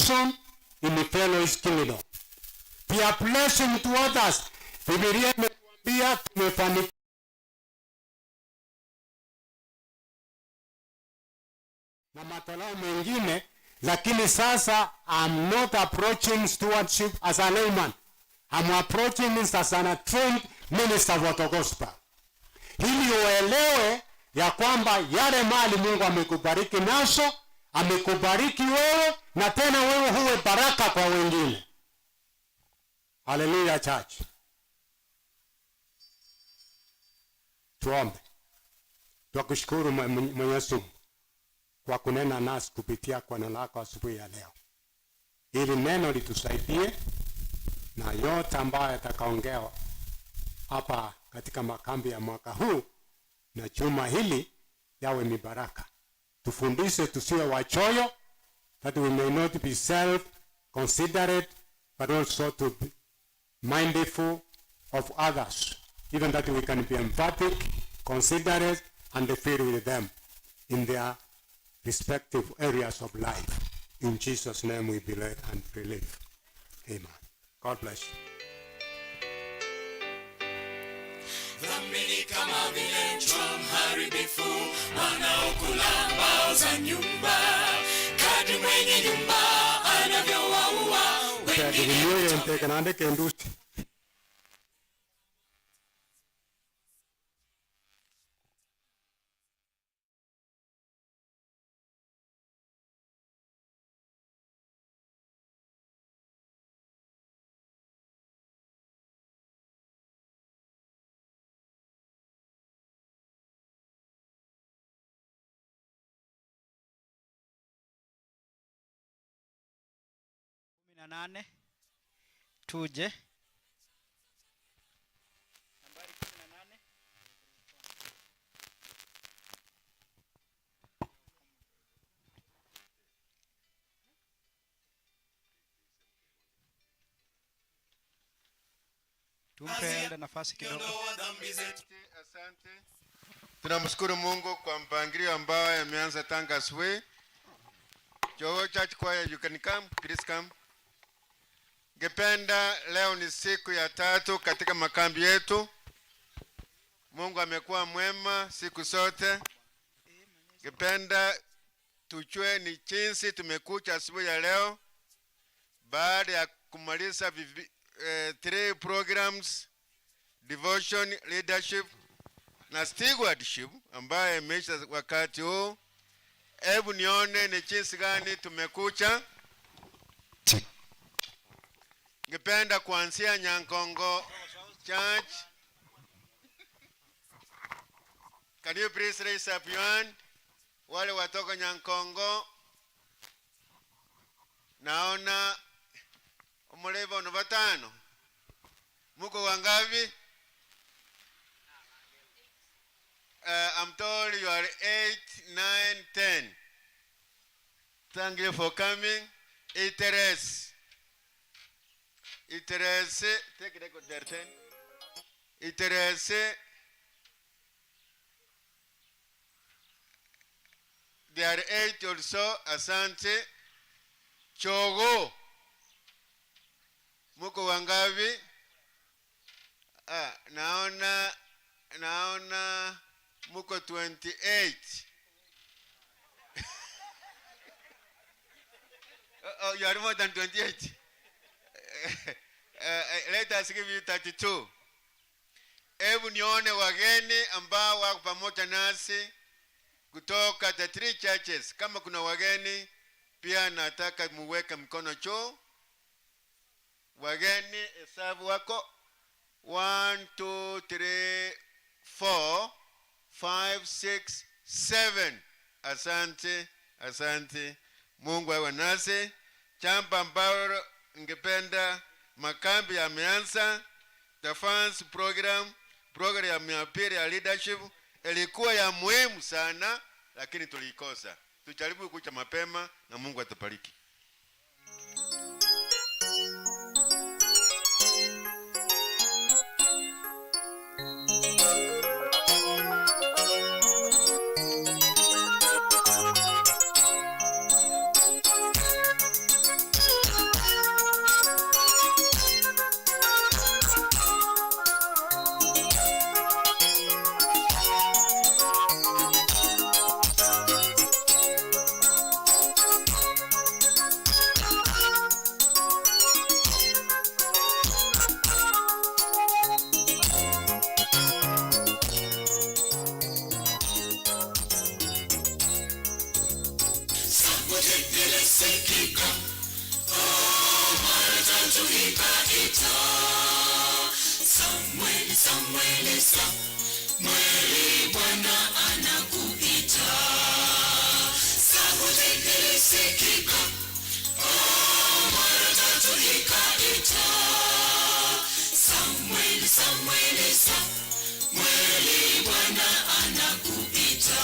contribution in the fellow's kingdom. Peer blessing to others. Biblia imetuambia tumefanikiwa na matoleo mengine, lakini sasa I'm not approaching stewardship as a layman. I'm approaching this as an trained minister of the gospel. Ili uelewe ya kwamba yale mali Mungu amekubariki naso, amekubariki wewe, na tena wewe huwe baraka kwa wengine. Hallelujah church. Tuombe. Tukushukuru Mwenyezi Mungu kwa kunena nasi kupitia kwa neno lako asubuhi ya leo. Ili neno litusaidie na yote ambayo yatakaongewa hapa katika makambi ya mwaka huu na juma hili yawe ni baraka. Tufundishe tusiwe wachoyo, that we may not be self-considerate, but also to be mindful of others, even that we can be emphatic, considerate, and filled with them in their respective areas of life. In Jesus' name we believe and believe. Amen. God bless you. Dhamini kama vile mchwa mharibifu wanaokula mbao za nyumba, kadri mwenye nyumba anavyowaua wengine. Nane tuje nambari 18. Tumpe nafasi kidogo. Asante. Tunamshukuru Mungu kwa mpangilio ambao yameanza tanga asubuhi. Jogoo Church Choir, you can come, please come. Ngependa leo ni siku ya 3 katika makambi yetu. Mungu amekuwa mwema siku zote. Ngependa tujue ni jinsi tumekuja asubuhi ya leo baada ya kumaliza 3 programs: devotion, leadership na stewardship ambaye imeisha wakati huu. Hebu nione ni jinsi gani tumekuja. Ngependa kuanzia Nyankongo Church. Can you please raise up your hand? Wale watoka Nyankongo. Naona umuleva ono batano. Muko wangapi? I'm told you are 8, 9, 10. Thank you for coming. Interest. Take record there, 10. Interest. There are 8 also. Asante. Jogoo. Muko wangapi? Naona muko 28. Oh, you are more than 28. Let us give you 32. Hebu nione wageni ambao wako pamoja nasi kutoka the 3 churches. Kama kuna wageni pia nataka muweke mkono juu. Wageni hesabu wako 1 2 3 4 5 6 7. Asante. Mungu awe nasi. Jambo ambalo ningependa, makambi yameanza. The first program ya pili ya leadership ilikuwa ya muhimu sana, lakini tulikosa. Tujaribu kuja mapema na Mungu atabariki. tatu ikaita, Samweli, Samweli, Samweli, Bwana anakuita. Sauti ilisikika, mara tatu ikaita, Samweli, Samweli, Samweli, Bwana anakuita.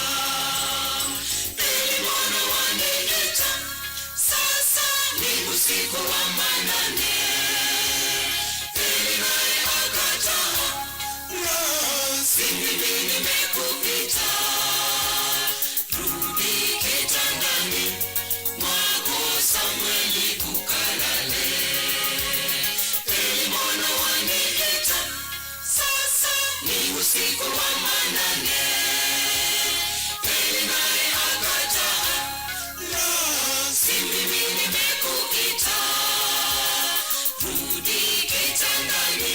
Eli, mbona waniita? Sasa ni usiku wa manane. Eli naye akataa, la, si mimi nimekuita. Rudi kitandani mwako, Samweli, ukalale. Eli, mbona waniita? Sasa ni usiku wa manane. Eli naye akataa, la, si mimi nimekuita. Rudi kitandani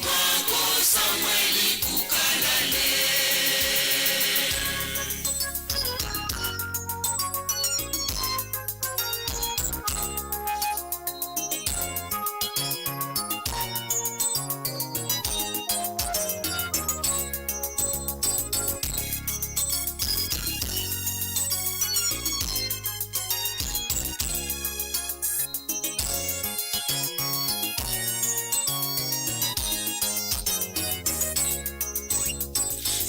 mwako, Samweli, ukalale.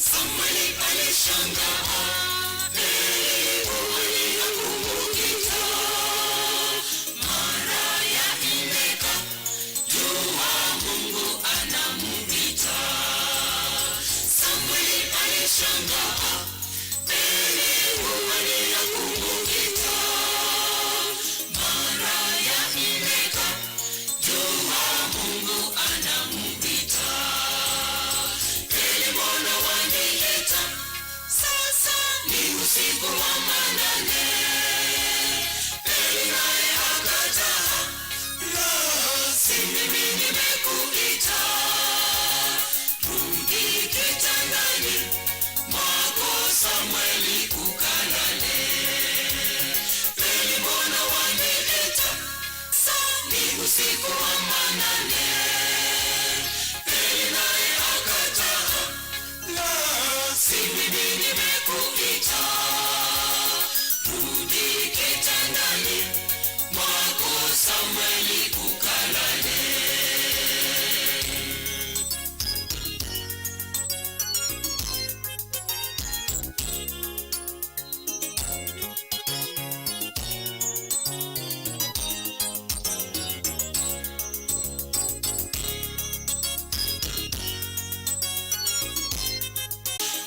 Samweli alishangaa, Eli huwezi akumuita. Mara ya nne kajua Mungu anamuita. Samweli alishangaa, Eli huwezi akumuita. Mara ya nne kajua Mungu anamuita. Eli, mbona waniita? Sasa ni usiku wa manane. Eli naye akataa, la, si mimi nimekuita. Rudi kitandani mwako, Samweli, ukalale. Eli, mbona waniita? Sasa ni usiku wa manane. Eli naye akataa, la, si mimi nimekuita. Rudi kitandani mwako, Samweli, ukalale.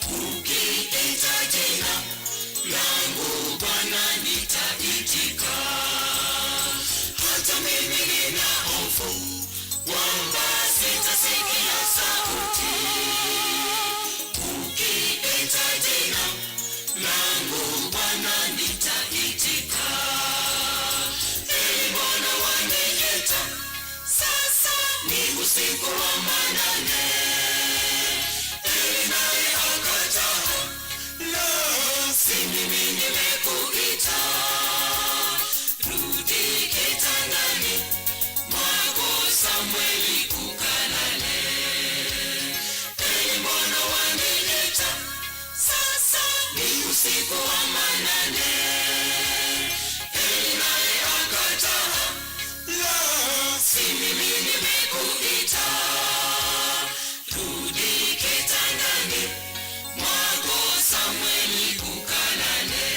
Ukiita jina langu Bwana nitaitika. Hata mimi nina hofu kwamba sitasikia sauti. Ukiita jina langu Bwana nitaitika. Eli, mbona waniita? Sasa ni usiku wa manane. Eli naye akataa, la, si mimi nimekuita. Rudi kitandani mwako, Samweli, ukalale. Eli, mbona waniita? Sasa ni usiku wa manane. Eli naye akataa, la, si mimi nimekuita. Rudi kitandani mwako, Samweli, ukalale.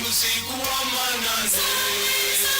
usiku wa manane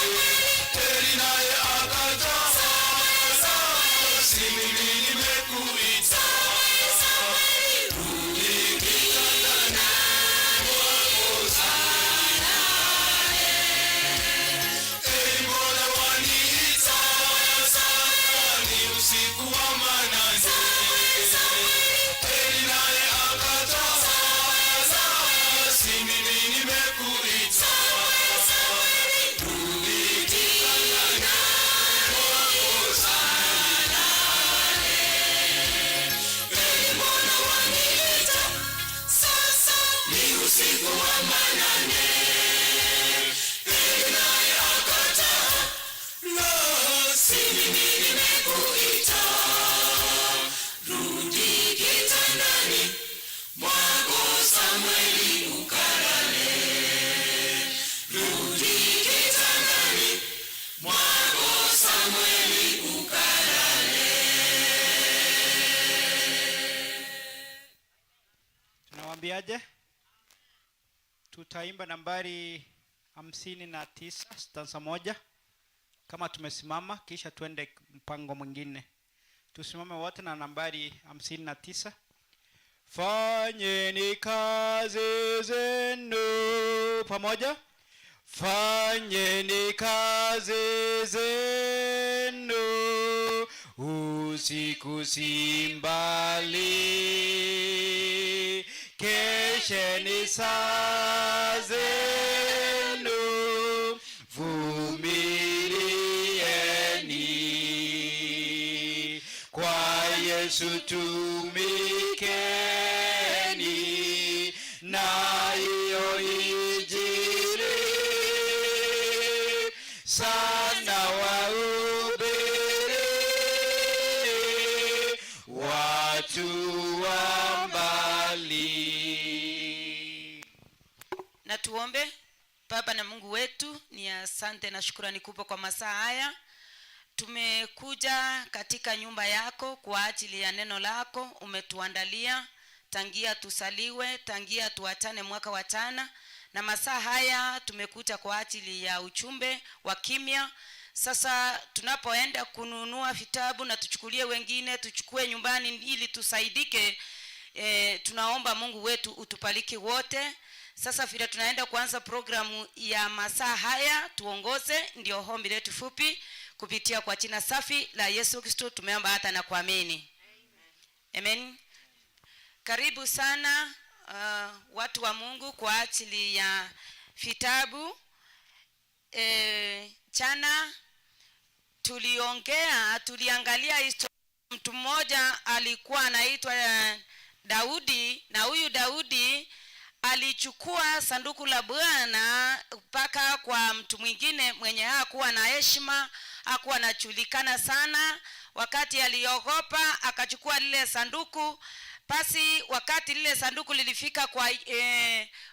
Tutaimba nambari 59 stanza moja kama tumesimama, kisha tuende mpango mwingine. Tusimame wote na nambari 59. Fanyeni kazi zenu pamoja. Fanyeni kazi zenu, usiku si mbali. Kesheni saa zenu, vumilieni. Kwa Yesu tumikeni, na hiyo injili sana wahubiri watu wa mbali. Na tuombe. Baba na Mungu wetu, ni asante na shukrani kubwa kwa masaa haya. Tumekuja katika nyumba yako kwa ajili ya neno lako. Umetuandalia tangia tusaliwe, tangia tuachane mwaka wa tana, na masaa haya tumekuja kwa ajili ya uchumbe wa kimya. Sasa tunapoenda kununua vitabu na tuchukulie wengine, tuchukue nyumbani ili tusaidike, tunaomba Mungu wetu utubariki wote. Sasa vile tunaenda kuanza programu ya masaa haya, tuongoze. Ndio ombi letu fupi kupitia kwa jina safi la Yesu Kristo tumeomba hata na kuamini. Amen. Karibu sana watu wa Mungu kwa ajili ya vitabu. Jana tuliangalia historia. Mtu mmoja alikuwa anaitwa Daudi, na huyu Daudi alichukua sanduku la Bwana mpaka kwa mtu mwingine mwenye hakuwa na heshima, hakuwa anajulikana sana. Wakati aliogopa akachukua lile sanduku. Basi wakati lile sanduku lilifika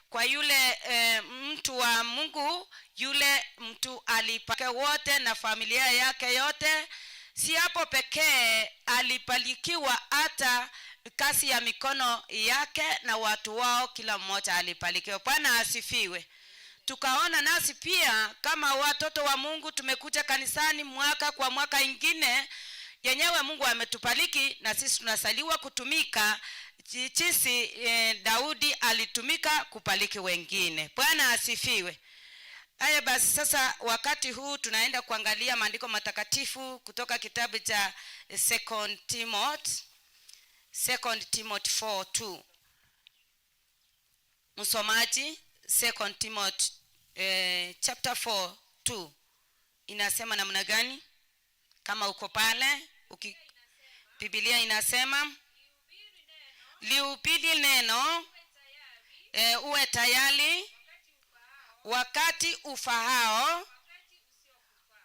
kwa yule mtu wa Mungu, yule mtu alipaka wote na familia yake yote. Si hapo pekee, alibarikiwa hata kazi ya mikono yake na watu wao, kila mmoja alibarikiwa. Bwana asifiwe. Tukaona nasi pia kama watoto wa Mungu tumekuja kanisani mwaka kwa mwaka ingine, yenyewe Mungu ametubariki na sisi tunasaliwa kutumika jinsi Daudi alitumika kubariki wengine. Bwana asifiwe. Haya basi, sasa wakati huu tunaenda kuangalia maandiko matakatifu kutoka kitabu cha 2 Timothy 4:2. Msomaji, 2 Timothy chapter 4:2 inasema namna gani? Kama uko pale, Biblia inasema lihubiri neno, uwe tayari wakati ufahao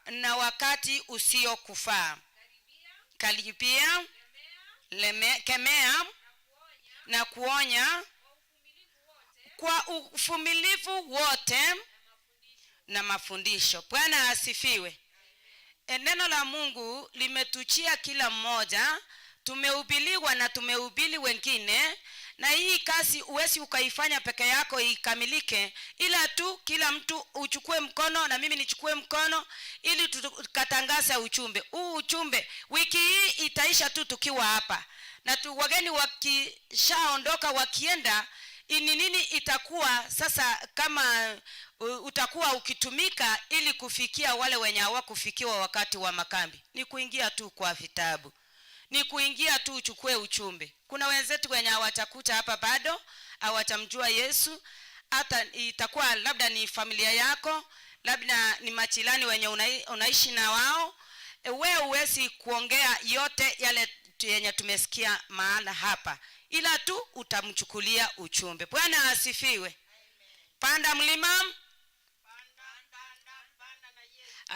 na wakati usiokufaa. Karibia, kemea na kuonya kwa uvumilivu wote na mafundisho. Bwana asifiwe. Neno la Mungu limetuchia kila mmoja, tumehubiriwa na tumehubiri wengine, na hii kazi uwezi ukaifanya peke yako ikamilike, ila tu kila mtu uchukue mkono na mimi nichukue mkono ili tukatangaza uchumbe. Huu uchumbe wiki hii itaisha tu tukiwa hapa, na wageni wakishaondoka wakienda, nini itakuwa sasa kama utakuwa ukitumika ili kufikia wale wenye hawakufikiwa wakati wa makambi? Ni kuingia tu kwa vitabu, ni kuingia tu uchukue uchumbe. Kuna wenzetu wenye hawatakuta hapa bado, hawatamjua Yesu. Hata itakuwa labda ni familia yako, labda ni machilani wenye unaishi na wao. Wewe huwezi kuongea yote yale yenye tumesikia maana hapa, ila tu utamchukulia uchumbe. Bwana asifiwe. Panda mlima.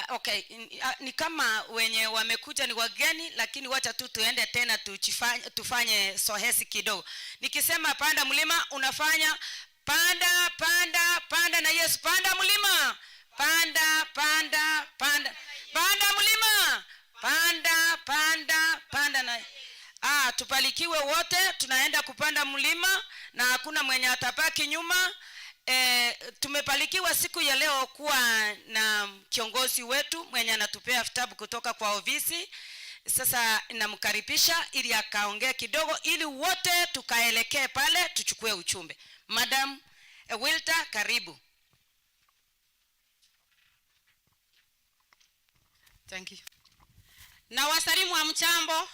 Okay, ni kama wenye wamekuja ni wageni, lakini wacha tu tuende tena tufanye sohesi kidogo. Nikisema panda mlima, unafanya panda na Yesu. Panda mlima, panda mlima, panda na tubarikiwe wote. Tunaenda kupanda mlima na hakuna mwenye atabaki nyuma. Tumebarikiwa siku ya leo kuwa na kiongozi wetu mwenye anatupea vitabu kutoka kwa ofisi. Sasa namkaribisha ili akaongee kidogo ili wote tukaelekee pale tuchukue uchumbe. Madam Wilta, karibu. Thank you. Na wasalimu hamchambo.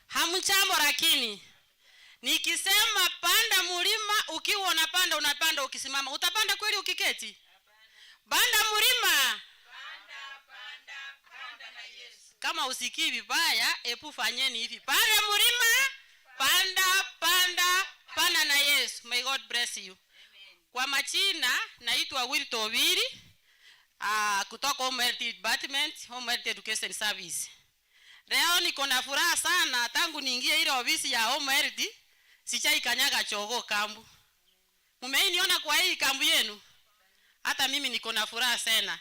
Hamchambo, lakini nikisema panda mlima, ukiwa unapanda ukisimama. Utapanda kweli ukiketi? Panda mlima. Panda na Yesu. Kama usikii vibaya, epu fanyeni hivi. Panda mlima, panda na Yesu. May God bless you. Amen. Kwa majina naitwa Wilto Wili. Kutoka Home Health Department, Home Health Education Service. Leo niko na furaha sana tangu niingie ile ofisi ya Home Health, sichaikanyaga Jogoo kambu. Mmeiniona kwa hii kambu yenu? Hata mimi niko na furaha sana.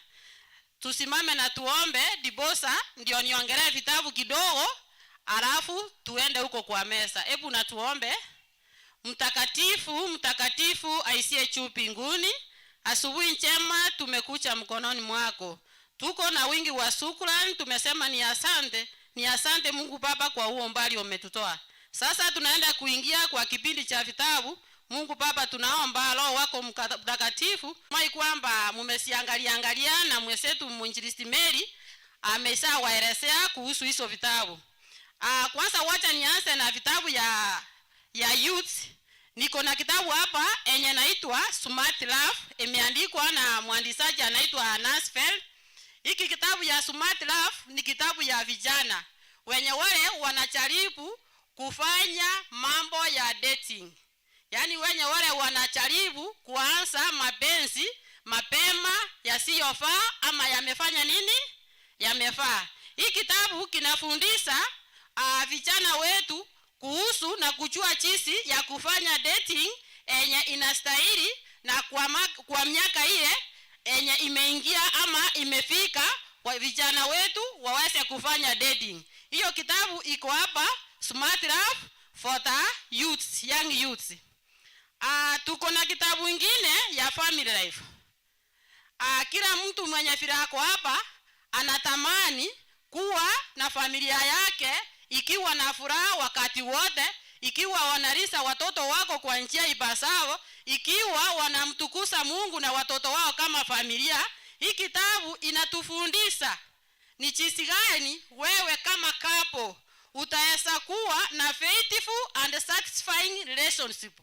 Tusimame na tuombe dibosa ndio niongelee vitabu kidogo, alafu tuende huko kwa mesa. Hebu na tuombe. Mtakatifu aisiye juu mbinguni, asubuhi njema tumekucha mkononi mwako. Tuko na wingi wa shukrani, tumesema ni asante Mungu Baba kwa huo mbali umetutoa. Sasa tunaenda kuingia kwa kipindi cha vitabu. Mungu Baba, tunaomba Roho wako Mtakatifu mai kwamba mmesiangalia na mwesetu mwinjilisti Mary ameshawaelezea kuhusu hizo vitabu. Kwanza wacha nianze na vitabu ya youth. Niko na kitabu hapa enye naitwa Smart Love, imeandikwa na mwandishi anaitwa Nasfeld. Hiki kitabu ya Smart Love ni kitabu ya vijana wenye wale wanajaribu kufanya mambo ya dating. Yaani wenye wale wanajaribu kuanza mapenzi mapema yasiyofaa ama yamefanya nini? Yamefaa. Hii kitabu kinafundisha vijana wetu kuhusu na kujua jinsi ya kufanya dating enye inastahili na kwa miaka ile enye imeingia ama imefika kwa vijana wetu waweze kufanya dating. Hiyo kitabu iko hapa, Smart Love for the youth, young youth. Tuko na kitabu kingine ya family life. Kila mtu mwenye furaha hapa anatamani kuwa na familia yake ikiwa na furaha wakati wote, ikiwa wanalisa watoto wako kwa njia ipasavyo, ikiwa wanamtukuza Mungu na watoto wao kama familia. Hii kitabu inatufundisha ni jinsi gani wewe kama couple utaweza kuwa na faithful and satisfying relationship.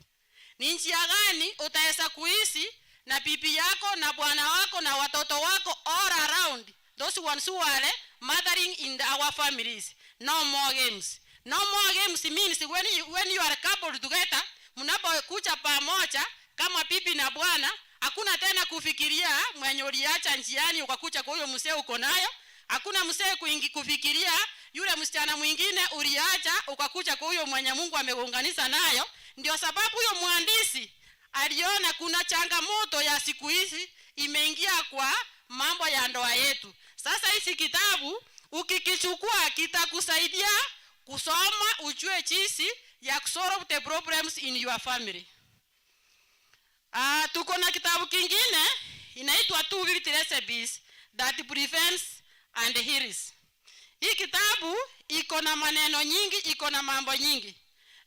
Ni njia gani utaweza kuishi na bibi yako na bwana wako na watoto wako all around, those ones who are mothering in our families. No more games. No more games means when you are coupled together, mnapokuja pamoja kama bibi na bwana, hakuna tena kufikiria mwenye uliacha njiani ukakuja kwa huyo mzee uko nayo. Hakuna mzee kufikiria yule msichana mwingine uliacha ukakuja kwa huyo mwenye Mungu ameunganisha nayo. Ndio sababu huyo mwandishi aliona kuna changamoto ya siku hizi imeingia kwa mambo ya ndoa yetu. Sasa hichi kitabu ukikichukua kitakusaidia kusoma ujue jinsi ya solve the problems in your family. Tuko na kitabu kingine inaitwa 2 Beauty Recipes that prevents and heals. Hii kitabu iko na maneno nyingi, iko na mambo nyingi.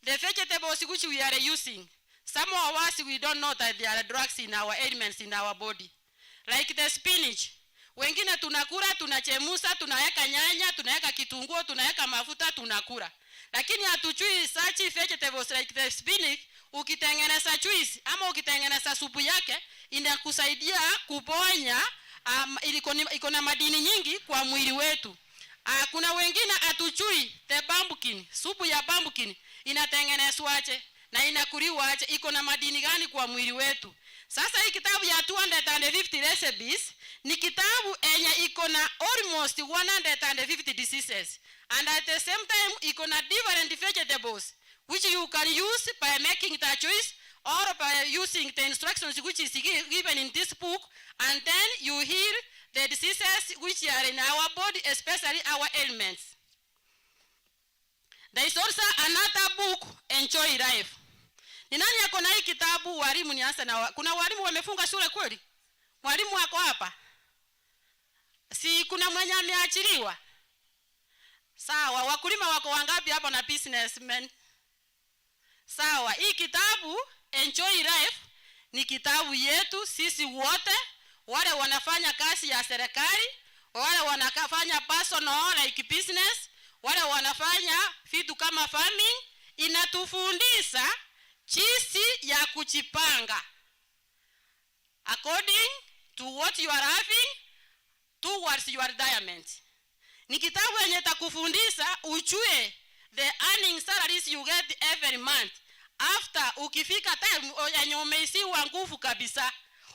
The vegetables which we are using, some of us we don't know that there are drugs in our elements in our body. Like the spinach. Wengine tunakula, tunachemusa, tunaweka nyanya, tunaweka kitunguu, tunaweka mafuta, tunakula. Lakini hatujui such vegetables like the spinach, ukitengeneza juice ama ukitengeneza supu yake inakusaidia kuponya, iko na madini nyingi kwa mwili wetu. Kuna wengine hatujui the pumpkin, supu ya pumpkin inatengenezwa aje na inakuliwa aje, iko na madini gani kwa mwili wetu. Sasa hii kitabu ya 250 recipes ni kitabu enye iko na almost 150 diseases, and at the same time iko na different vegetables which you can use by making the choice or by using the instructions which is given in this book, and then you heal the diseases which are in our body, especially our ailments. There is also another book, Enjoy Life. Ni nani yako na hii kitabu? Walimu nianze na kuna walimu wamefunga shule kweli? Mwalimu wako hapa? Si kuna mwenye ameachiliwa? Sawa, wakulima wako wangapi hapa na businessmen? Sawa, hii kitabu Enjoy Life ni kitabu yetu sisi wote, wale wanafanya kazi ya serikali, wale wanafanya personal like business, wale wanafanya vitu kama farming. Inatufundisha jinsi ya kujipanga according to what you are having towards your retirement. Ni kitabu yenye takufundisha ujue the earning salaries you get every month. After ukifika time yenye umeisiwa nguvu kabisa,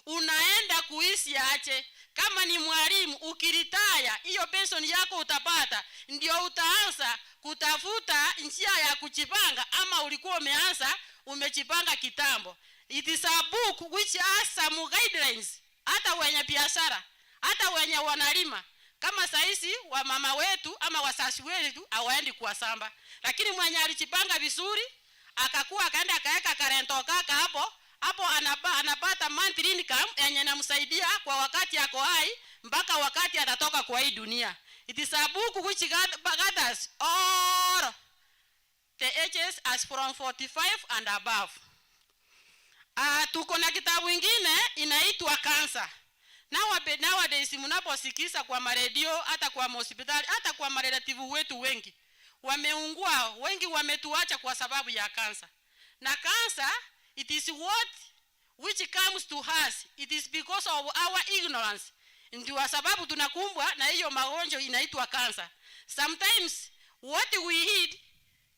unaenda kuishi aje. Kama ni mwalimu ukiritaya, hiyo pension yako utapata, ndio utaanza kutafuta njia ya kujipanga, ama ulikuwa umeanza umejipanga kitambo. It is a book which has some guidelines. Hata wenye biashara, hata wenye wanalima, kama saisi wa mama wetu ama wasasi wetu hawaendi kwa samba, lakini mwenye alijipanga vizuri akakuwa akaenda akaweka karento kaka hapo anapata monthly income yenye inamsaidia kwa wakati yako hai mpaka wakati atatoka kwa hii dunia. It is a book which gathers all the ages as from 45 and above. Tuko na kitabu ingine inaitwa Cancer. Nowadays mnaposikiza kwa maredio, hata kwa hospitali, hata kwa marelative wetu wengi wameungua, wengi wametuacha kwa sababu ya cancer. Na cancer, it is what which comes to us, it is because of our ignorance. Ndio sababu tunakumbwa na hiyo magonjwa inaitwa cancer. Sometimes what we eat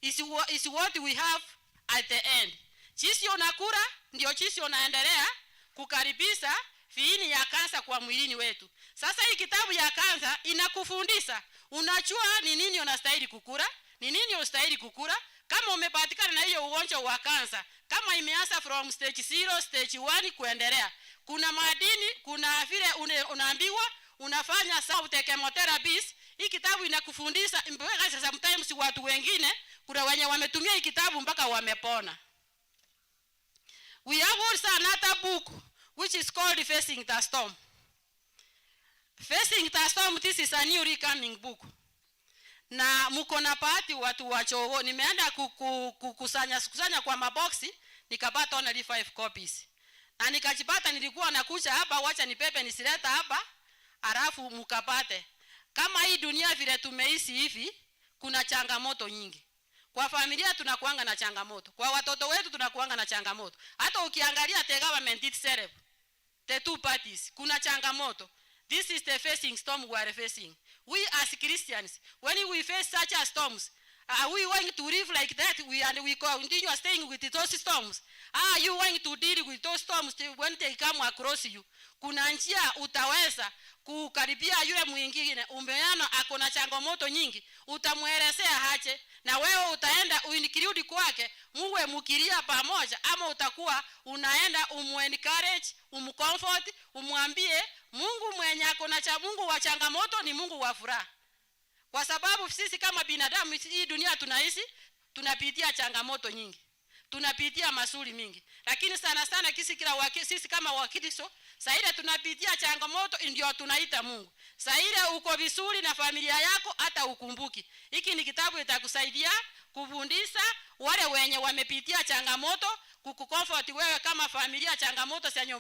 is what we have at the end. Chisi unakula ndio chisi unaendelea kukaribisha viini ya kansa kwa mwilini wetu. Sasa hii kitabu ya kansa inakufundisha, unajua ni nini unastahili kukula, ni nini unastahili kukula. Kama umepatikana na hiyo ugonjwa wa kansa, kama imeanza from stage 0, stage 1 kuendelea, kuna madini, kuna vile unaambiwa unafanya self chemotherapies. Hii kitabu inakufundisha. Mpaka sometimes watu wengine kuna wenye wametumia hii kitabu mpaka wamepona. We have also another book which is called Facing the Storm. Facing the Storm, this is a new coming book. Na mko na bahati watu wa Jogoo, nimeenda kukusanya kwa maboksi, nikapata only 5 copies. Na nikajipata nilikuwa nakuja hapa, wacha nipepe nisileta hapa, alafu mkapate. Kama hii dunia vile tumeishi hivi, kuna changamoto nyingi. Kwa familia tunakuanga na changamoto, kwa watoto wetu tunakuanga na changamoto. Hata ukiangalia the government itself, the two parties, kuna changamoto. This is the facing storm we are facing. We as Christians, when we face such a storms, are we going to live like that? We continue staying with those storms. Are you going to deal with those storms when they come across you? Kuna njia utaweza kukaribia yule mwingine, umeona akona changamoto nyingi, utamuelezea haje, na wewe utaenda uinikirudi kwake, muwe mukiria pamoja, ama utakuwa unaenda umu-encourage, umu-comfort, umwambie Mungu mwenye akona Mungu wa changamoto ni Mungu wa furaha. Kwa sababu sisi kama binadamu hii dunia tunaishi, tunapitia changamoto nyingi, tunapitia masuli mingi, lakini sana sana sisi kama Wakristo saida tunapitia changamoto, ndio tunaita Mungu. Saida uko vizuri na familia yako hata ukumbuki. Hiki ni kitabu itakusaidia kufundisha wale wenye wamepitia changamoto, kukukomfort wewe kama familia changamoto zenye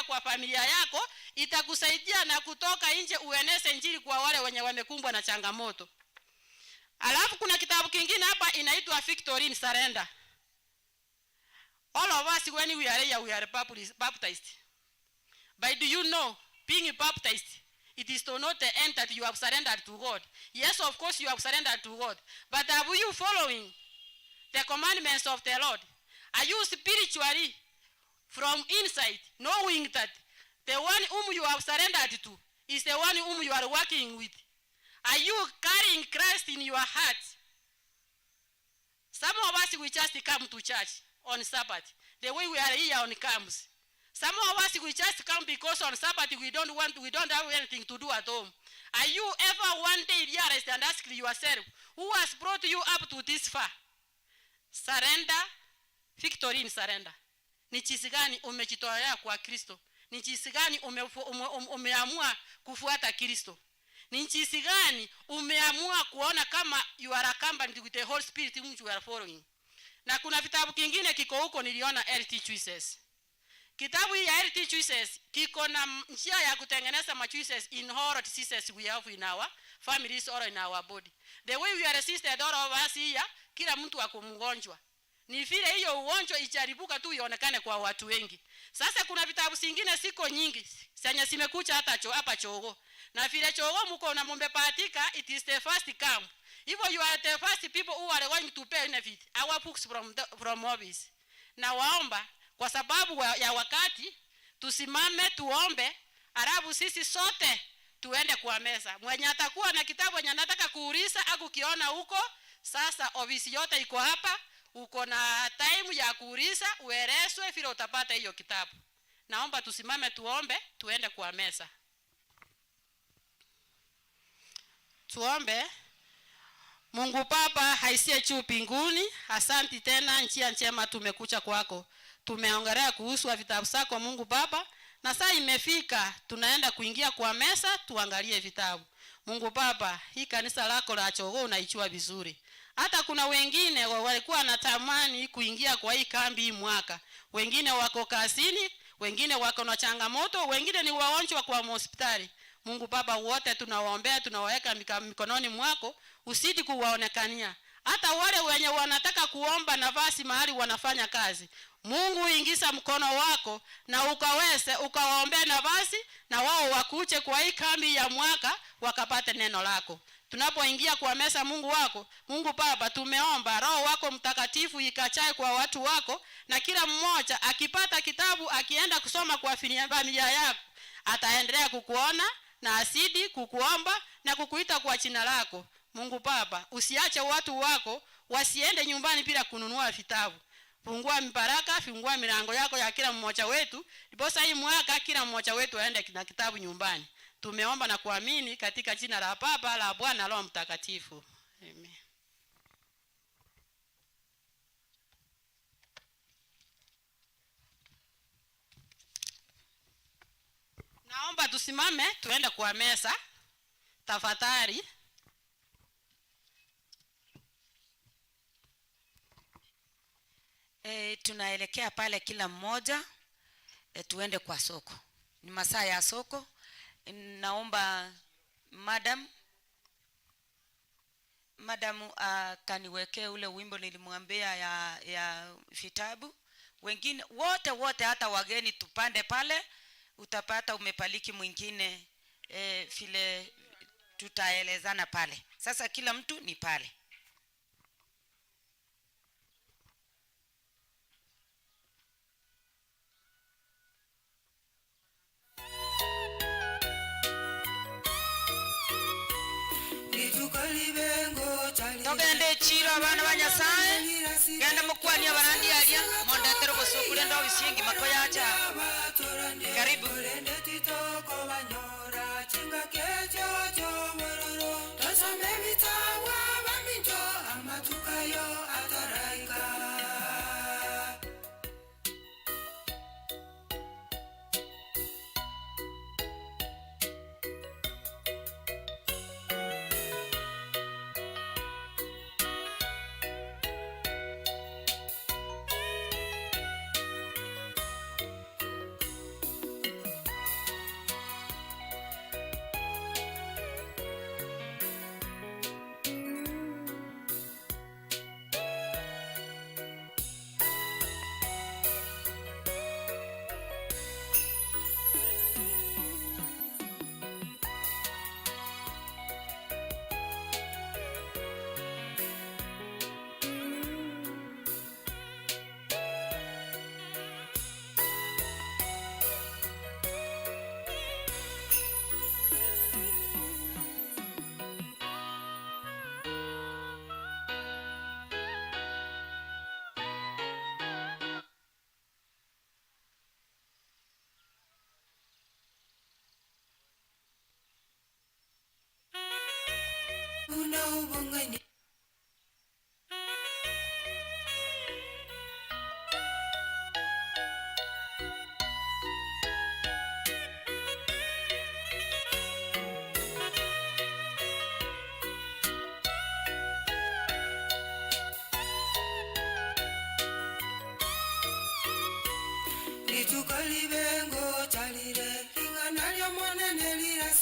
kwa familia yako, itakusaidia na kutoka nje ueneze injili kwa wale wenye wamekumbwa na changamoto. Alafu kuna kitabu kingine hapa inaitwa Victory in Surrender. All of us when we are here we are baptized. But do you know, being baptized, it is to not the end that you have surrendered to God. Yes, of course you have surrendered to God. But are you following the commandments of the Lord? Are you spiritually from inside knowing that the one whom you have surrendered to is the one whom you are working with? Are you carrying Christ in your heart? Some of us we just come to church on Sabbath, the way we are here on camps. Some of us we just come because on Sabbath we don't have anything to do at home. Are you ever one day realized and asked yourself, who has brought you up to this far? Surrender victory in surrender. Ni jinsi gani umejitolea kwa Kristo? Ni jinsi gani umeamua kufuata Kristo? Ni jinsi gani umeamua kuona kama you are accompanied with the Holy Spirit whom you are following? Na kuna vitabu kingine kiko huko niliona LT choices. Kitabu hii ya LT choices kiko na njia ya kutengeneza ma choices in all diseases we have in our families or in our body. The way we are resisted all of us here, kila mtu ako mgonjwa. Ni vile hiyo ugonjwa ijaribuka tu ionekane kwa watu wengi. Sasa kuna vitabu vingine siko nyingi zenye zimekuja hapa Jogoo. Na vile Jogoo mko na mumbepatika, it is the first camp. Hivyo you are the first people who are going to benefit our books from office. Na waomba kwa sababu ya wakati tusimame tuombe, alafu sisi sote tuende kwa meza. Mwenye atakuwa na kitabu mwenye anataka kuuliza au kiona huko, sasa ofisi yote iko hapa, uko na time ya kuuliza, uelezwe vile utapata hiyo kitabu. Naomba tusimame tuombe, tuende kwa meza. Tuombe. Mungu Baba haisie juu mbinguni, asante tena njia njema tumekuja kwako. Tumeongelea kuhusu vitabu zako Mungu Baba, na saa imefika tunaenda kuingia kwa meza tuangalie vitabu. Mungu Baba, hii kanisa lako la Jogoo unaijua vizuri. Hata kuna wengine walikuwa wanatamani kuingia kwa hii kambi hii mwaka. Wengine wako kazini, wengine wako na changamoto, wengine ni wagonjwa kwa hospitali. Mungu Baba, wote tunawaombea, tunawaweka mikononi mwako, usidi kuwaonekania. Hata wale wenye wanataka kuomba nafasi mahali wanafanya kazi, Mungu ingiza mkono wako na ukaweze ukawaombea nafasi, na wao wakuje kwa hii kambi ya mwaka wakapate neno lako. Tunapoingia kwa meza Mungu wako, Mungu Baba, tumeomba Roho wako Mtakatifu ikachae kwa watu wako, na kila mmoja akipata kitabu akienda kusoma kwa familia yako, ataendelea kukuona na asidi kukuomba na kukuita kwa jina lako. Mungu Baba, usiache watu wako wasiende nyumbani bila kununua vitabu. Fungua mibaraka, fungua milango yako ya kila mmoja wetu, ndiposa hii mwaka kila mmoja wetu aende na kitabu nyumbani. Tumeomba na kuamini katika jina la Baba, la Bwana na Roho Mtakatifu. Amen. Naomba tusimame tuende kwa meza. Tafadhali. Tunaelekea pale kila mmoja tuende kwa soko. Ni masaa ya soko. Naomba madam kaniwekee ule wimbo nilimwambia ya vitabu. Wengine wote hata wageni tupande pale, utapata umepaliki mwingine vile tutaelezana pale. Sasa kila mtu ni pale. Togende chiro abana banyasaye genda mukwani abarandi alia mondetero bosokule ndo bisingi makoyacha. Karibu.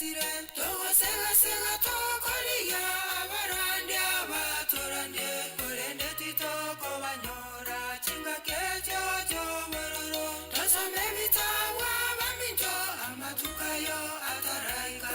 nilirasire togosegasega tokoria abarande abatorane korende titoko banyora chinga kecho chobororo tosome bitawa baminto amatukayo ataraika.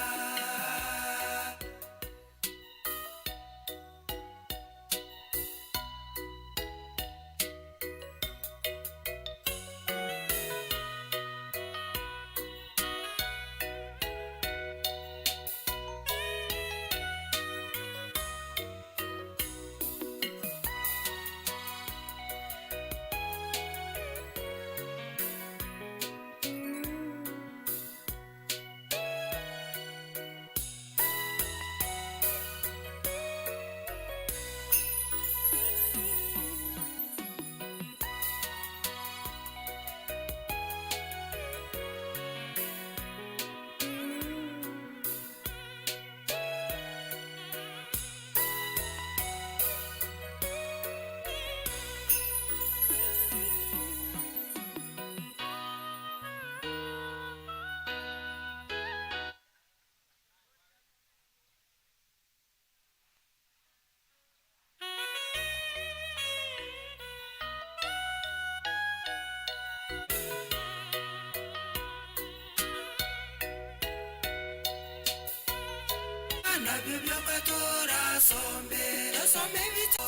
Na bibliocatura some vito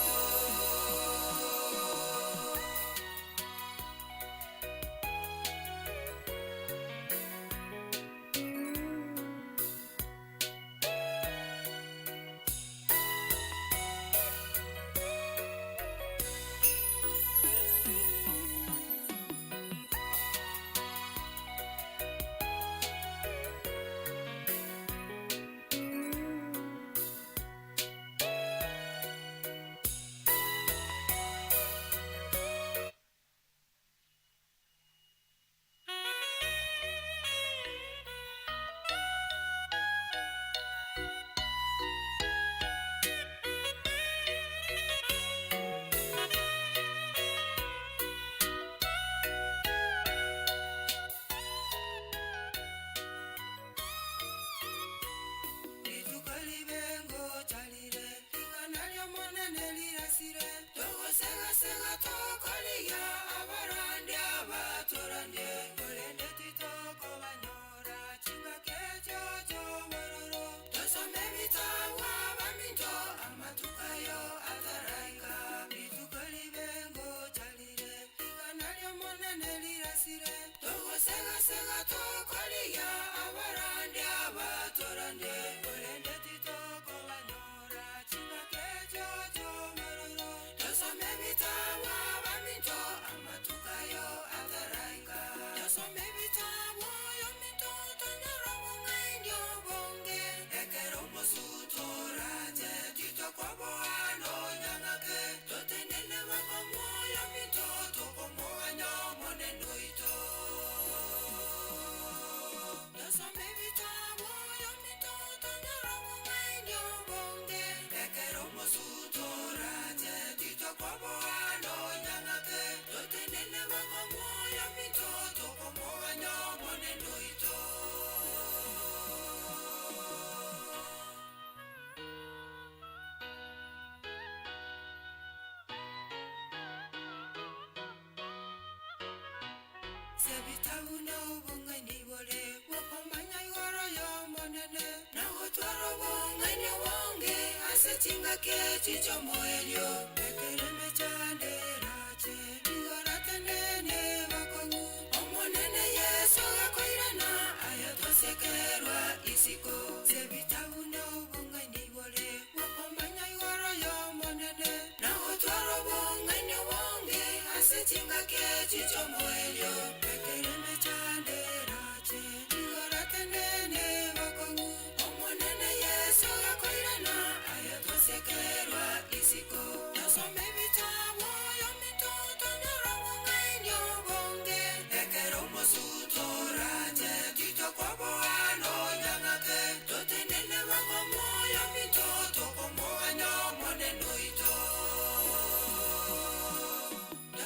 Sebitauna ubunga nibole wakomanya igoro yo monene na utwaro bunga ni wonge asetinga kechi chomoelio ekere mechande rache bigora tenene bakongu omonene yeso gakoirana ayatosekerwa isiko sebitauna ubunga nibole wakomanya igoro yo monene na utwaro bunga ni wonge asetinga kechi chomoelio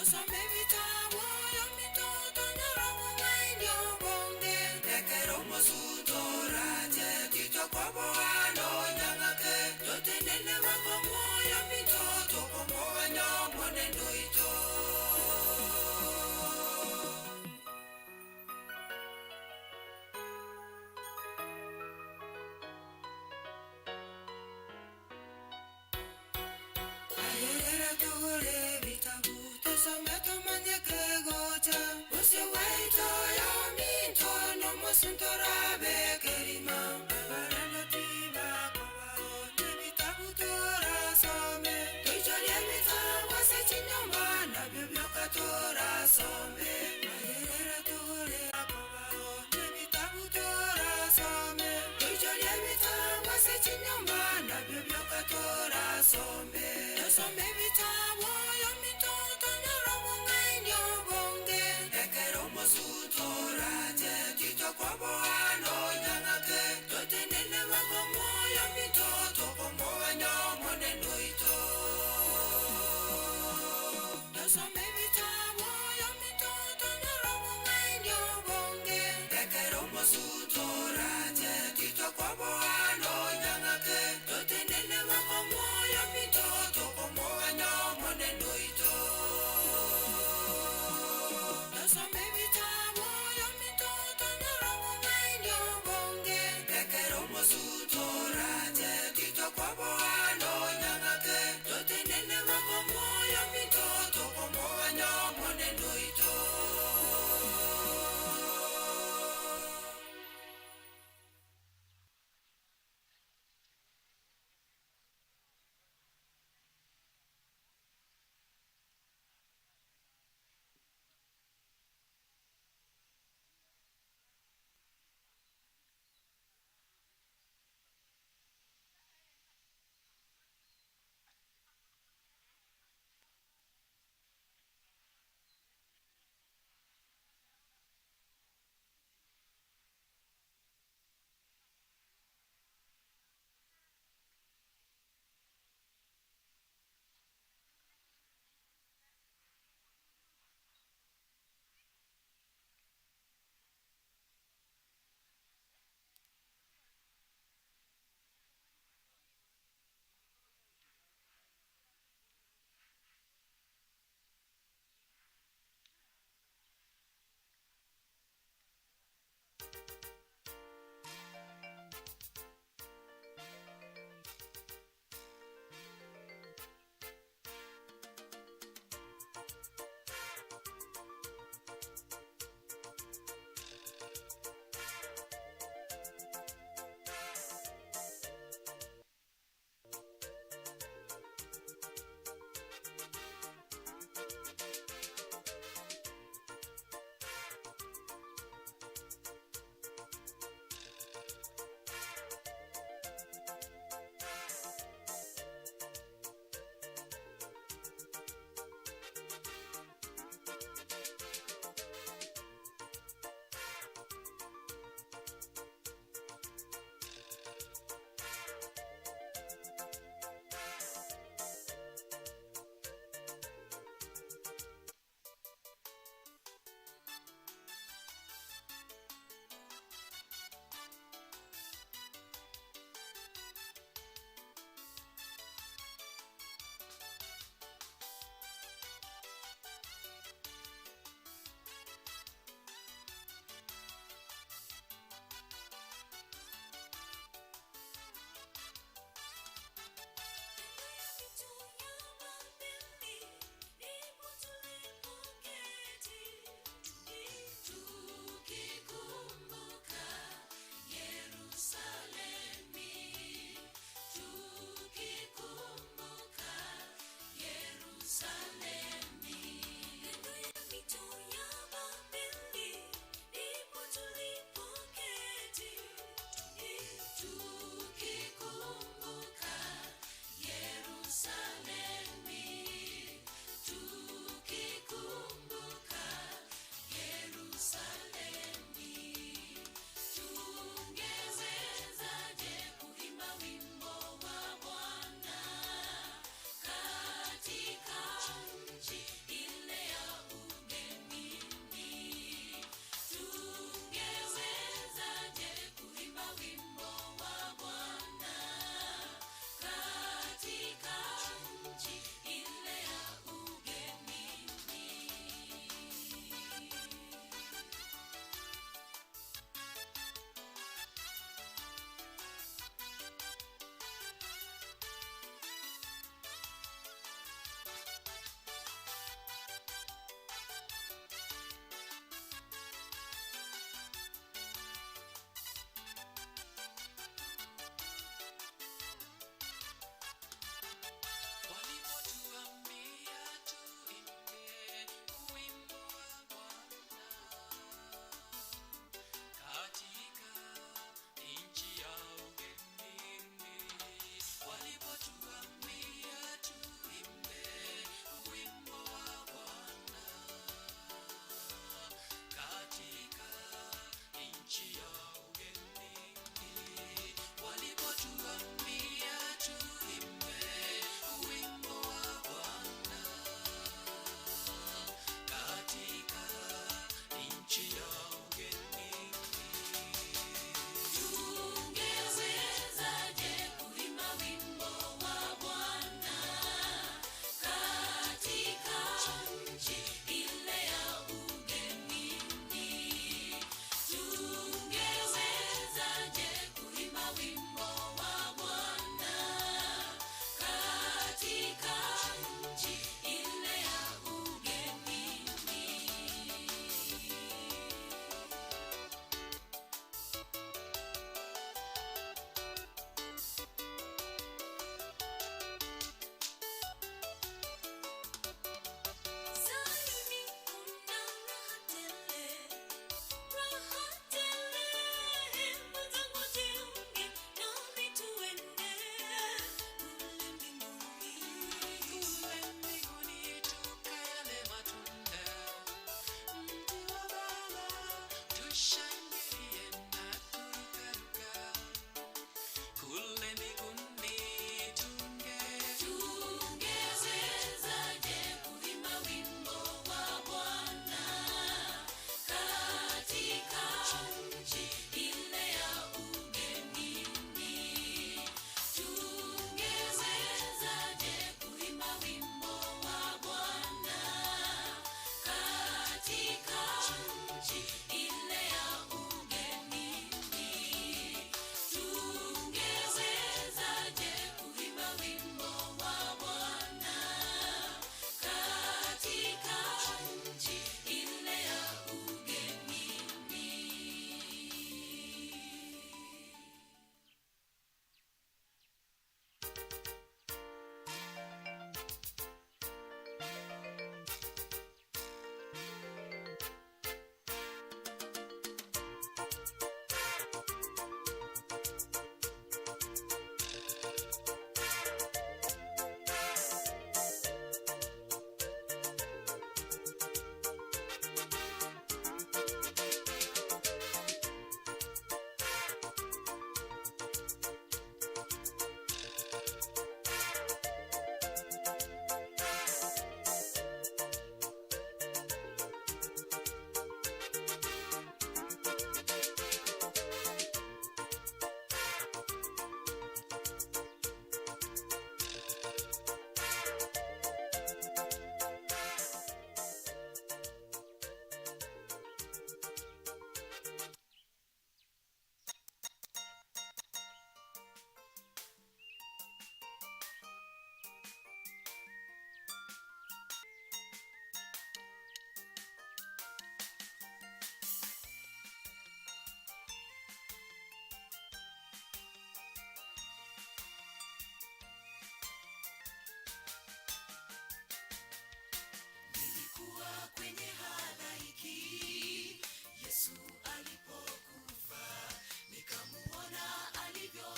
Some baby time, Suntora bekerima, babarana ti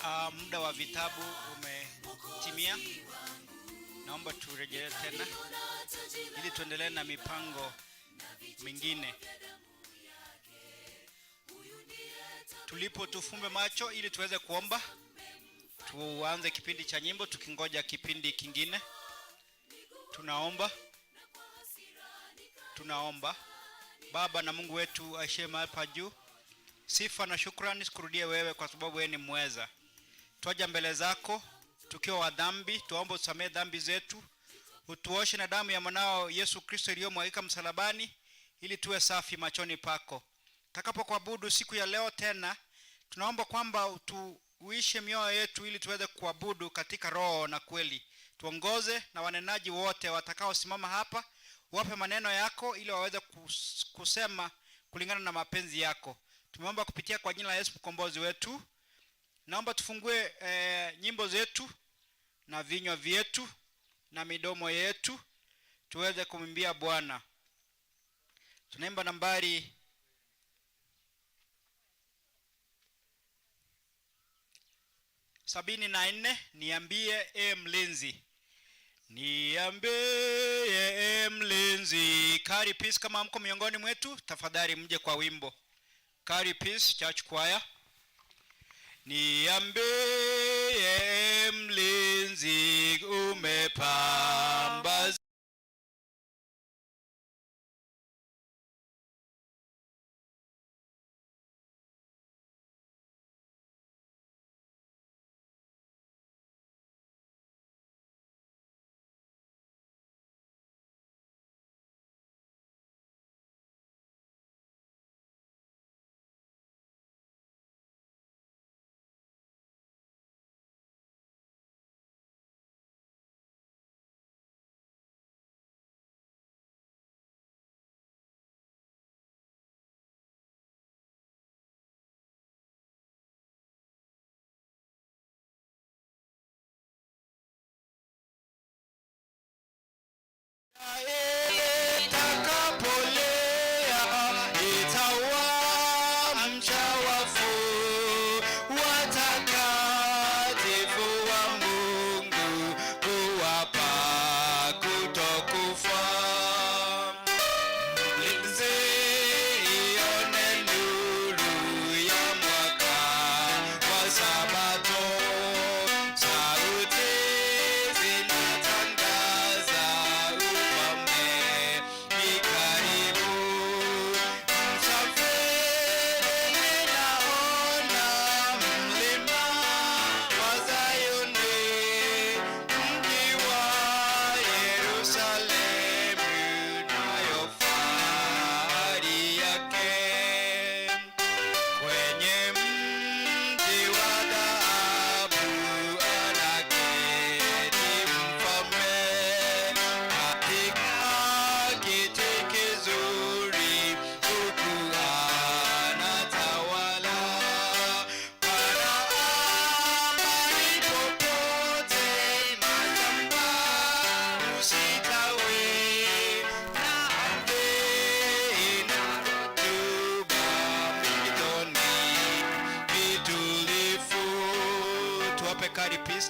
Muda wa vitabu umetimia. Naomba turejelee tena ili tuendelee na mipango mingine. Tulipo tufumbe macho ili tuweze kuomba. Tuanze kipindi cha nyimbo tukingoja kipindi kingine. Tunaomba. Baba na Mungu wetu aishiye mahali pa juu, sifa na shukrani sikurudie wewe kwa sababu wewe ni mweza. Twaja mbele zako tukiwa wa dhambi, tuombe usamehe dhambi zetu, utuoshe na damu ya mwanao Yesu Kristo iliyomwagika msalabani ili tuwe safi machoni pako. Tutakapokuabudu siku ya leo tena, tunaomba kwamba uishe mioyo yetu ili tuweze kuabudu katika roho na kweli. Tuongoze na wanenaji wote watakao simama hapa, wape maneno yako ili waweze kusema kulingana na mapenzi yako. Tumeomba kupitia kwa jina la Yesu mkombozi wetu. Naomba tufungue nyimbo zetu na vinywa vyetu na midomo yetu tuweze kumwimbia Bwana. Tunaimba nambari 74, niambie mlinzi. Niambie mlinzi. Carry peace kama mko miongoni mwetu, tafadhali mje kwa wimbo. Carry peace church choir. Niambie mlinzi umepamba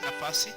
nafasi.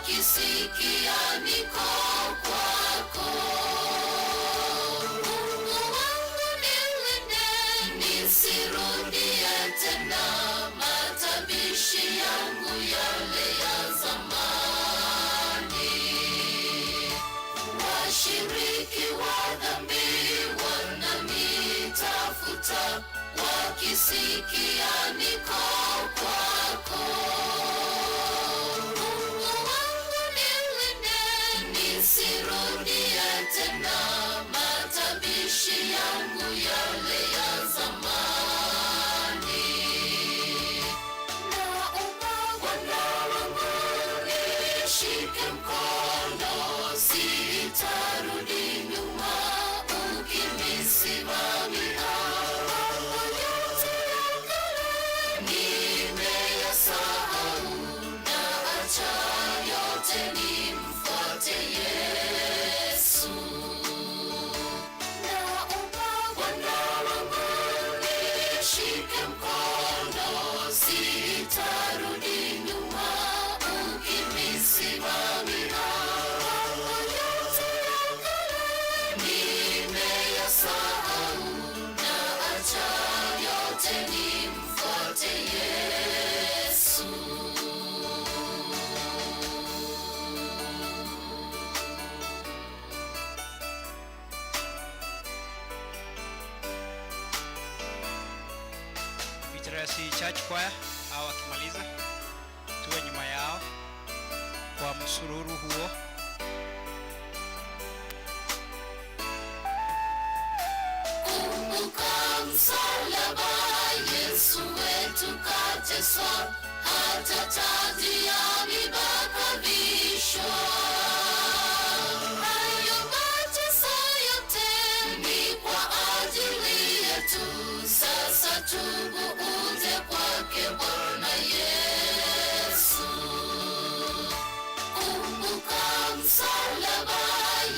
wakisikia niko kwako. Mungu wangu nilinde, nisirudie tena matabishi yangu yale ya zamani. Washiriki wa dhambi wananitafuta, wakisikia niko kwako. Mungu wangu nilinde, nisirudie tena matabishi yangu yale ya zamani. Naomba Bwana wangu nishike mkono, sitarudi nyuma ukinisimamia. Yote ya kale nimeyasahau, naacha yote nimfuate Yesu. Naomba Bwana wangu nishike mkono, sitarudi nyuma ukinisimamia. Yote ya kale nimeyasahau, naacha yote nimfuate Yesu. Vitarasi Church Choir au akimaliza tuwe nyuma yao kwa msururu huo. Kumbuka msalaba, Yesu wetu kateswa, hata taji ya miiba kavishwa. Hayo mateso yote ni kwa ajili yetu, sasa tubu uje kwake Bwana Yesu. Kumbuka msalaba,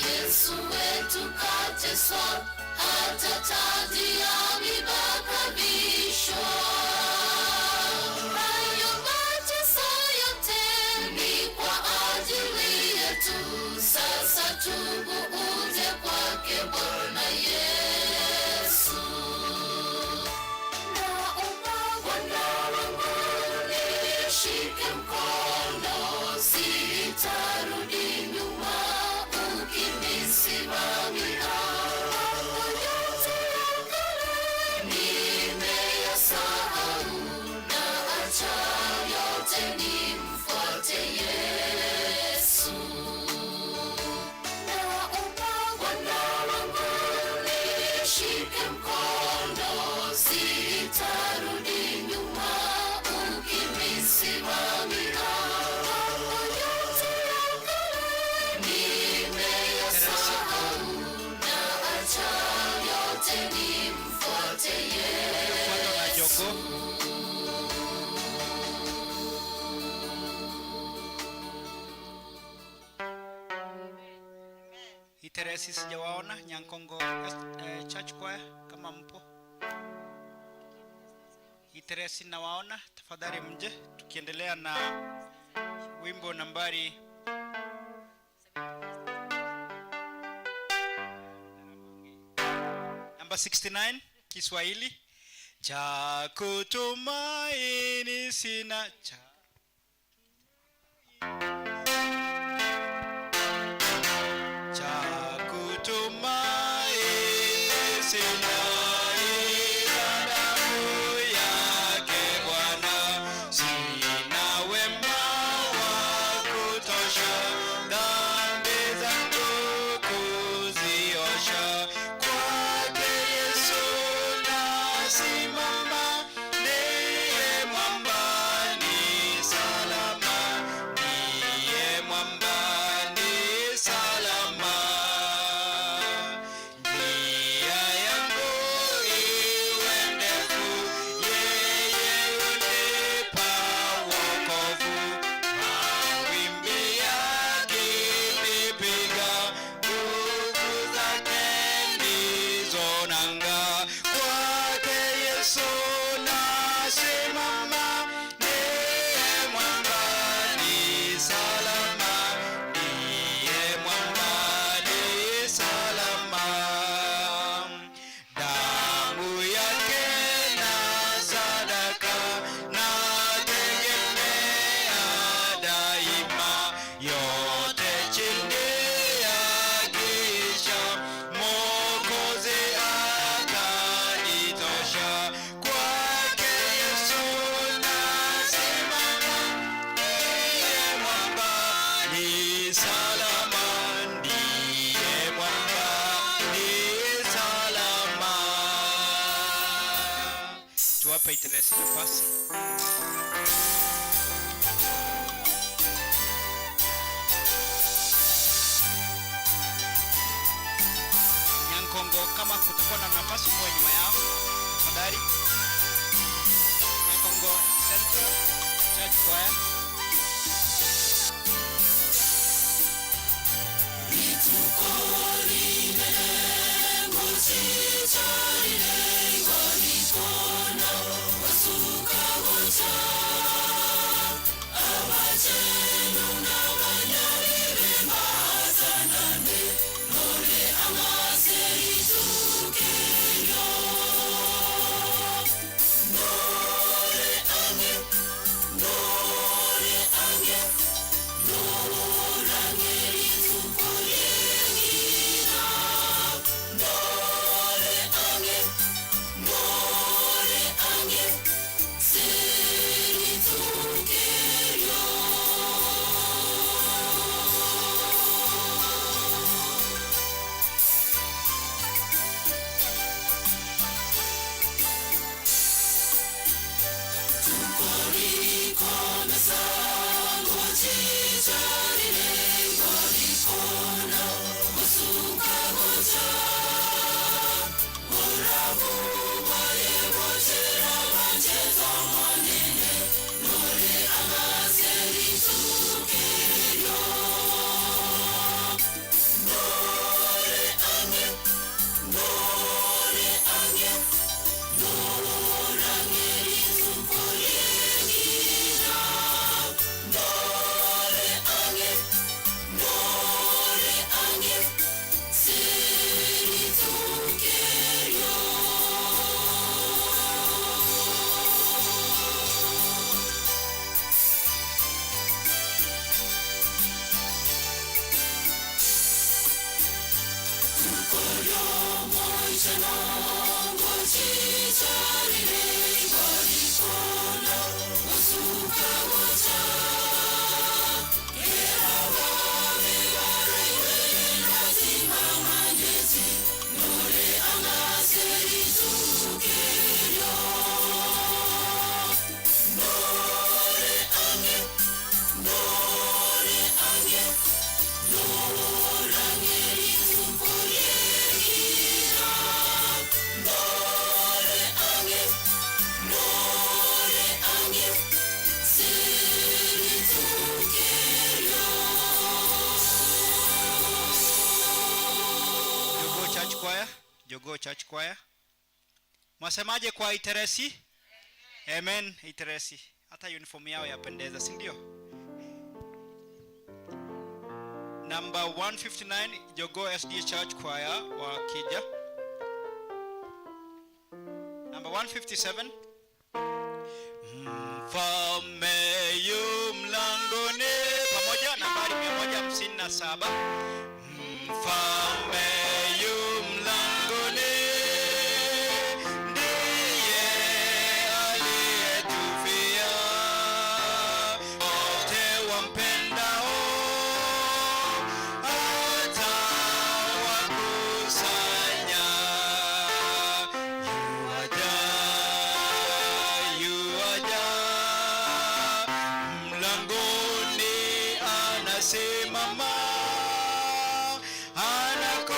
Yesu wetu kateswa, hata taji ya miiba kavishwa. Hayo mateso yote ni kwa ajili yetu, sasa tubu uje kwake Bwana Yesu. Naomba Bwana wangu nishike mkono, sitarudi nyuma ukinisimamia. Yote ya kale nimeyasahau, naacha yote nimfuate Yesu. Naomba Bwana wangu nishike mkono, sitarudi nyuma ukinisimamia. Yote ya kale nimeyasahau, naacha yote nimfuate Fuatwa na Yesu. Jogoo. Iteresi sijawaona. Nyankongo Church Choir kama mpo. Iteresi nawaona, tafadhali mje tukiendelea na wimbo nambari namba 69 Kiswahili. Cha kutumaini sina cha kutumaini sina ila damu yake Bwana. Sina wema wa kutosha, dhambi zangu kuziosha. Kwake Yesu nasimama, ndiye mwamba tuwape Iteresi nafasi. Nyankongo, kama kutakuwa na nafasi mwe nyuma yao tafadhali. Nyankongo Central Church Choir. Jogoo Church Choir. Mwasemaje kwa Iteresi? Amen. Iteresi. Hata uniform yao yapendeza, si ndio? Number 159 Jogoo SDA Church Choir wakija. Number 157 Mfalme yu mlangoni, pamoja nambari 157. Mfalme yu mlangoni, ndiye aliyetufia. Wote wampendao atawakusanya. Yuaja mlangoni, anasimama, anakuja.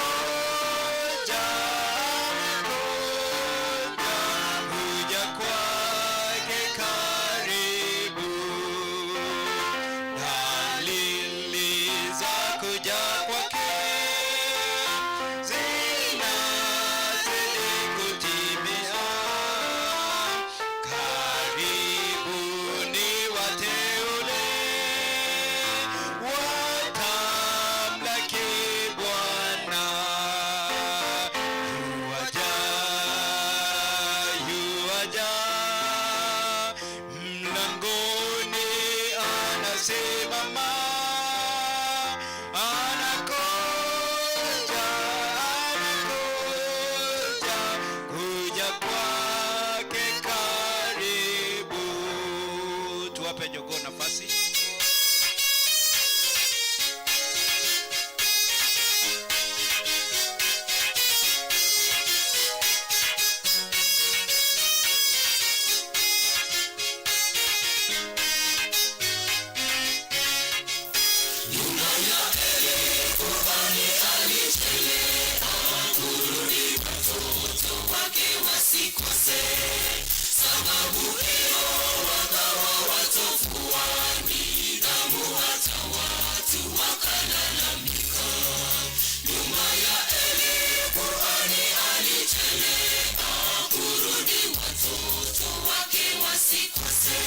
wasikose,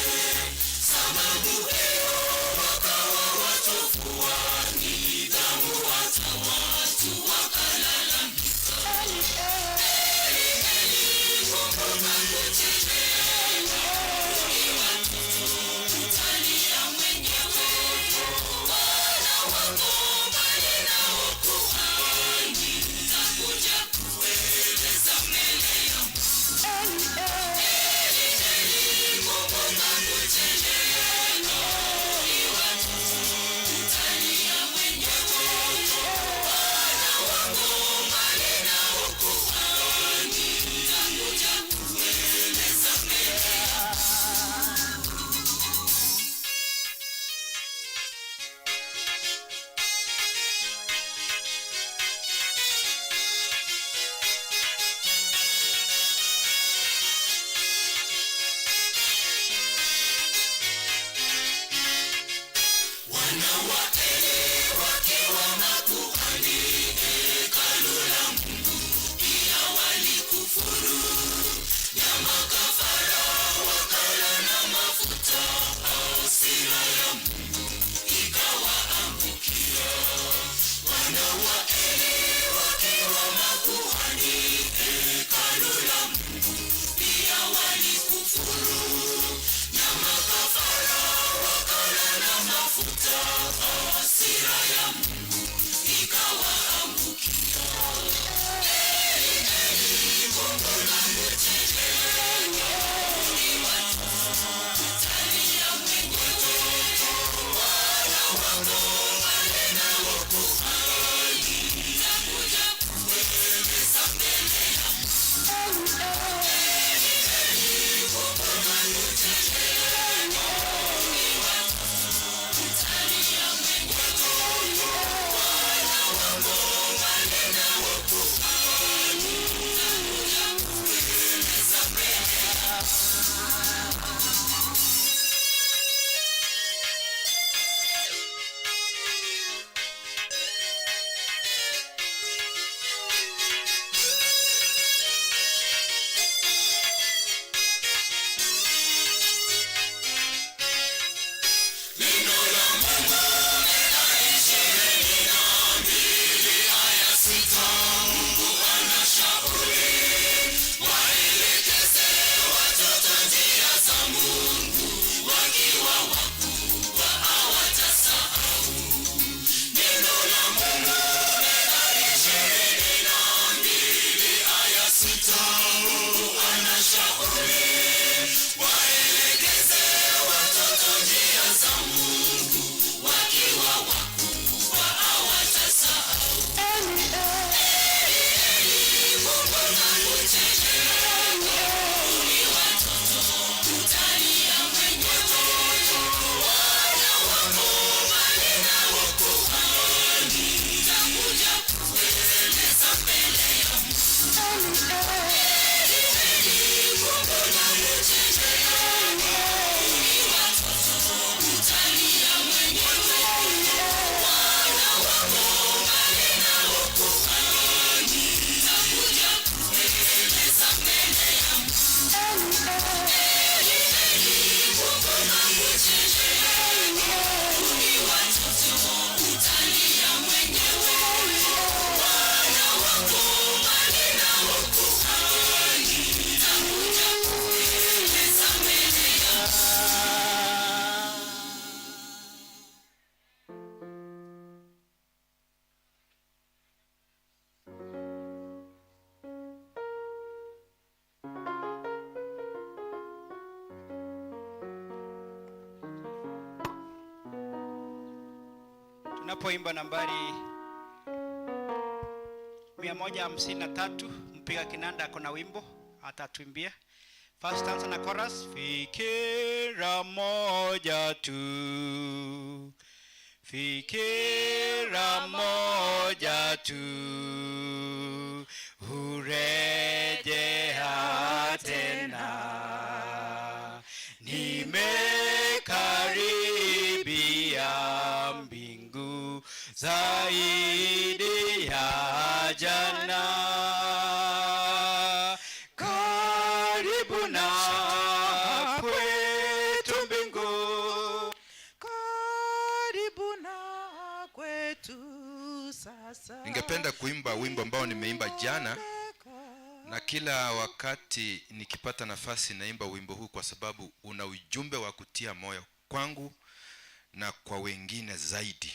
sababu hiyo wakawa wachukua nidhamu, hata watu wakalalamika. Kumbuka kuchechea, ni watoto utalia mwenyewe, wana wako mbali nao kuhani, takuja kueleza mbele ya Mungu. Kumbuka kuchechea, ni watoto utalia mwenyewe, wana wako mbali nao kuhani, takuja kueleza mbele ya wana wa Eli wakiwa makuhani hekalu la Mungu, pia walikufuru nyama kafara, wakala na mafuta, hasira ya Mungu ikawaangukia. Wana wa Eli wakiwa makuhani hekalu la Mungu, pia walikufuru nyama kafara, wakala na mafuta, hasira ya Mungu ikawaangukia. Kumbuka kuchechea, ni watoto utalia mwenyewe, wana wako mbali nao kuhani, takuja kueleza mbele ya Mungu. Kumbuka kuchechea, ni watoto utalia mwenyewe, wana wako mbali nao kuhani, takuja kueleza mbele ya Neno la Mungu Methali 22:6. Mungu anashauri waelekeze watoto njia za Mungu, wakiwa wakubwa hawatasahau. Neno la Mungu Methali 22:6. Mungu anashauri waelekeze watoto njia za Mungu, wakiwa wakubwa hawatasahau. Kumbuka kuchechea, ni watoto utalia mwenyewe, wana wako mbali nao kuhani, takuja kueleza mbele ya Mungu. Kumbuka kuchechea, ni watoto utalia mwenyewe, wana wako mbali nao kuhani, takuja kueleza mbele ya Mungu. Kumbuka kuchechea, ni watoto utalia mwenyewe, wana wako mbali nao kuhani, takuja kueleza mbele ya Tunapoimba nambari 153, mpiga kinanda ako na wimbo atatuimbia first stanza na chorus. Fikira moja tu, fikira moja tu, hurejea tena, nimekaribia mbingu zaidi ya jana, karibu na kwe Ningependa kuimba wimbo ambao nimeimba jana, na kila wakati nikipata nafasi naimba wimbo huu kwa sababu una ujumbe wa kutia moyo kwangu na kwa wengine zaidi.